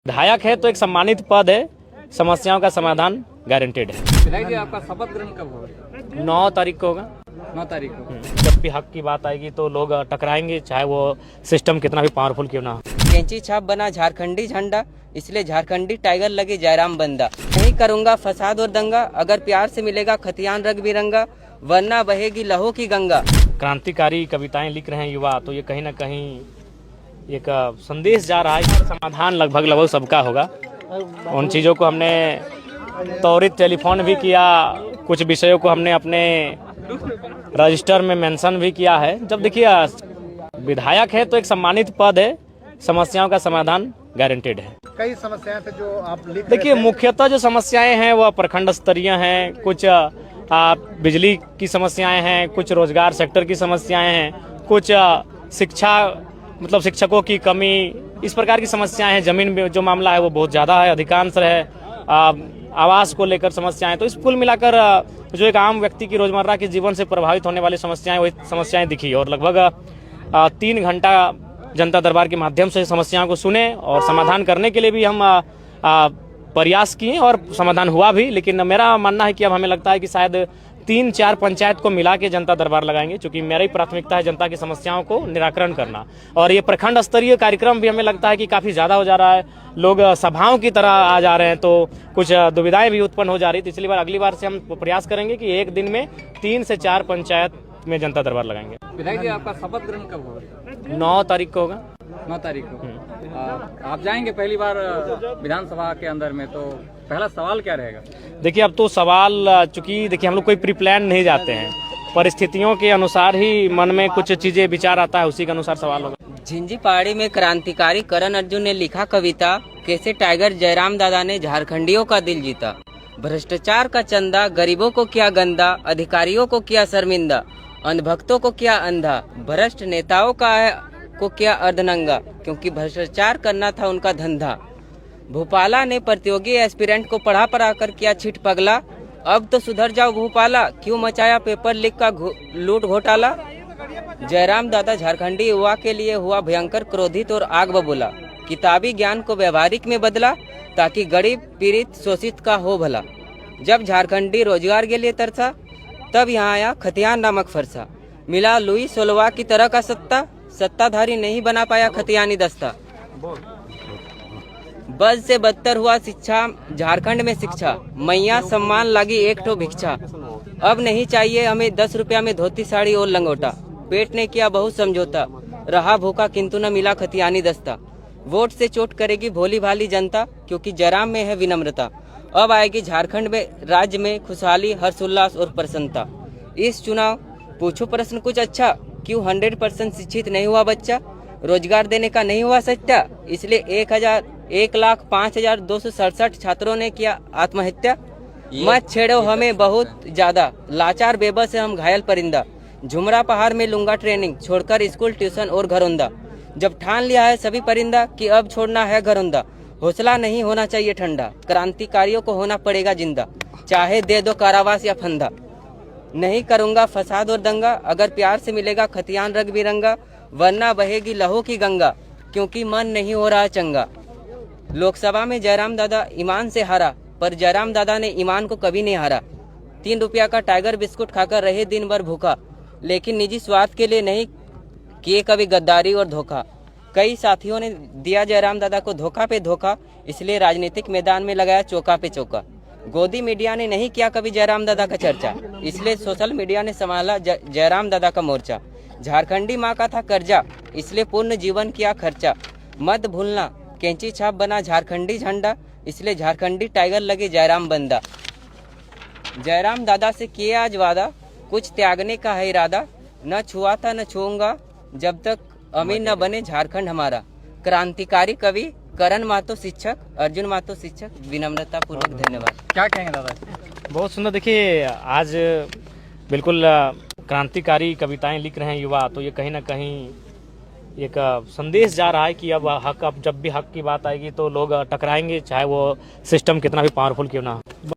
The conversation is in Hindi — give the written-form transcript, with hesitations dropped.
विधायक है तो एक सम्मानित पद है, समस्याओं का समाधान गारंटेड है। विधायक जी, आपका शपथ ग्रहण कब होगा? 9 तारीख को होगा। 9 तारीख को। जब भी हक की बात आएगी तो लोग टकराएंगे, चाहे वो सिस्टम कितना भी पावरफुल क्यों ना हो। कैंची छाप बना झारखंडी झंडा, इसलिए झारखंडी टाइगर लगे जयराम बंदा। नहीं करूंगा फसाद और दंगा, अगर प्यार से मिलेगा खतियान रंग बिरंगा, वरना बहेगी लहू की गंगा। क्रांतिकारी कविताएं लिख रहे हैं युवा, तो ये कहीं ना कहीं एक संदेश जा रहा है कि समाधान लगभग सबका होगा। उन चीज़ों को हमने त्वरित टेलीफोन भी किया, कुछ विषयों को हमने अपने रजिस्टर में मेंशन भी किया है। जब देखिए विधायक है तो एक सम्मानित पद है, समस्याओं का समाधान गारंटेड है। कई समस्याएं थे जो आप लिख देखिए मुख्यतः जो समस्याएं हैं वह प्रखंड स्तरीय हैं, कुछ बिजली की समस्याएं हैं, कुछ रोजगार सेक्टर की समस्याएं हैं, कुछ शिक्षा मतलब शिक्षकों की कमी, इस प्रकार की समस्याएं हैं। जमीन में जो मामला है वो बहुत ज़्यादा है, अधिकांश है। आवास को लेकर समस्याएं, तो इस कुल मिलाकर जो एक आम व्यक्ति की रोजमर्रा के जीवन से प्रभावित होने वाली समस्याएं, वही समस्याएं दिखी। और लगभग 3 घंटा जनता दरबार के माध्यम से समस्याओं को सुने और समाधान करने के लिए भी हम प्रयास किए और समाधान हुआ भी। लेकिन मेरा मानना है कि अब हमें लगता है कि शायद 3-4 पंचायत को मिला के जनता दरबार लगाएंगे, क्योंकि मेरी प्राथमिकता है जनता की समस्याओं को निराकरण करना। और ये प्रखंड स्तरीय कार्यक्रम भी हमें लगता है कि काफ़ी ज़्यादा हो जा रहा है, लोग सभाओं की तरह आ जा रहे हैं, तो कुछ दुविधाएं भी उत्पन्न हो जा रही। तो इसलिए अगली बार से हम प्रयास करेंगे कि एक दिन में 3 से 4 पंचायत में जनता दरबार लगाएंगे। विधायक जी, आपका शपथ ग्रहण कब होगा? 9 तारीख को होगा। 9 तारीख को। आप जाएंगे पहली बार विधानसभा के अंदर में, तो पहला सवाल क्या रहेगा? देखिए अब तो सवाल, चूंकि देखिए हम लोग कोई प्री प्लान नहीं जाते हैं, परिस्थितियों के अनुसार ही मन में कुछ चीजें विचार आता है, उसी के अनुसार सवाल होगा। झिंझी पहाड़ी में क्रांतिकारी करण अर्जुन ने लिखा कविता, कैसे टाइगर जयराम दादा ने झारखंडियों का दिल जीता। भ्रष्टाचार का चंदा, गरीबों को किया गंदा, अधिकारियों को किया शर्मिंदा, अंधभक्तों को किया अंधा, भ्रष्ट नेताओं को किया अर्धनंगा, क्योंकि भ्रष्टाचार करना था उनका धंधा। भोपाला ने प्रतियोगी एस्पिरेंट को पढ़ा कर किया छिट पगला, अब तो सुधर जाओ भोपाला, क्यों मचाया पेपर लीक का लूट घोटाला। जयराम दादा झारखंडी युवा के लिए हुआ भयंकर क्रोधित और आग बबूला, किताबी ज्ञान को व्यवहारिक में बदला, ताकि गरीब पीड़ित शोषित का हो भला। जब झारखंडी रोजगार के लिए तरसा, तब यहाँ आया खतियान नामक फरसा, मिला लुई सोलवा की तरह का सत्ता, सत्ताधारी नहीं बना पाया खतियानी दस्ता। बद से बदतर हुआ शिक्षा, झारखंड में शिक्षा, मैया सम्मान लगी एक ठो भिक्षा। अब नहीं चाहिए हमें 10 रुपया में धोती साड़ी और लंगोटा, पेट ने किया बहुत समझौता, रहा भूखा किंतु न मिला खतियानी दस्ता। वोट से चोट करेगी भोली भाली जनता, क्योंकि जयराम में है विनम्रता। अब आएगी झारखंड में, राज्य में खुशहाली, हर्षोल्लास और प्रसन्नता। इस चुनाव पूछो प्रश्न कुछ अच्छा, क्यों 100% शिक्षित नहीं हुआ बच्चा, रोजगार देने का नहीं हुआ सत्या, इसलिए 1,05,267 छात्रों ने किया आत्महत्या। मत छेड़ो हमें बहुत ज्यादा, लाचार बेबस है हम घायल परिंदा। झुमरा पहाड़ में लूंगा ट्रेनिंग, छोड़कर स्कूल ट्यूशन और घरौंदा। जब ठान लिया है सभी परिंदा कि अब छोड़ना है घरौंदा, हौसला नहीं होना चाहिए ठंडा, क्रांतिकारियों को होना पड़ेगा जिंदा, चाहे दे दो कारावास या फंदा। नहीं करूंगा फसाद और दंगा, अगर प्यार से मिलेगा खतियान रंग बिरंगा, वरना बहेगी लहू की गंगा, क्योंकि मन नहीं हो रहा चंगा। लोकसभा में जयराम दादा ईमान से हारा, पर जयराम दादा ने ईमान को कभी नहीं हारा। 3 रुपया का टाइगर बिस्कुट खाकर रहे दिन भर भूखा, लेकिन निजी स्वार्थ के लिए नहीं किए कभी गद्दारी और धोखा। कई साथियों ने दिया जयराम दादा को धोखा पे धोखा, इसलिए राजनीतिक मैदान में लगाया चौका पे चौका। गोदी मीडिया ने नहीं किया कभी जयराम दादा का चर्चा, इसलिए सोशल मीडिया ने संभाला जयराम दादा का मोर्चा। झारखंडी माँ का था कर्जा, इसलिए पूर्ण जीवन किया खर्चा। मत भूलना कैंची छाप बना झारखंडी झंडा, इसलिए झारखंडी टाइगर लगे जयराम बंदा। जयराम दादा से किए आज वादा, कुछ त्यागने का है इरादा, न छुआ था न छूऊंगा, जब तक अमीर न बने झारखंड हमारा। क्रांतिकारी कवि करण मातो शिक्षक, अर्जुन मातो शिक्षक, विनम्रता पूर्वक धन्यवाद। क्या कहेंगे दादा? बहुत सुंदर। देखिए आज बिल्कुल क्रांतिकारी कविताएं लिख रहे हैं युवा, तो ये कहीं ना कहीं एक संदेश जा रहा है कि अब जब भी हक की बात आएगी तो लोग टकराएंगे, चाहे वो सिस्टम कितना भी पावरफुल क्यों ना हो।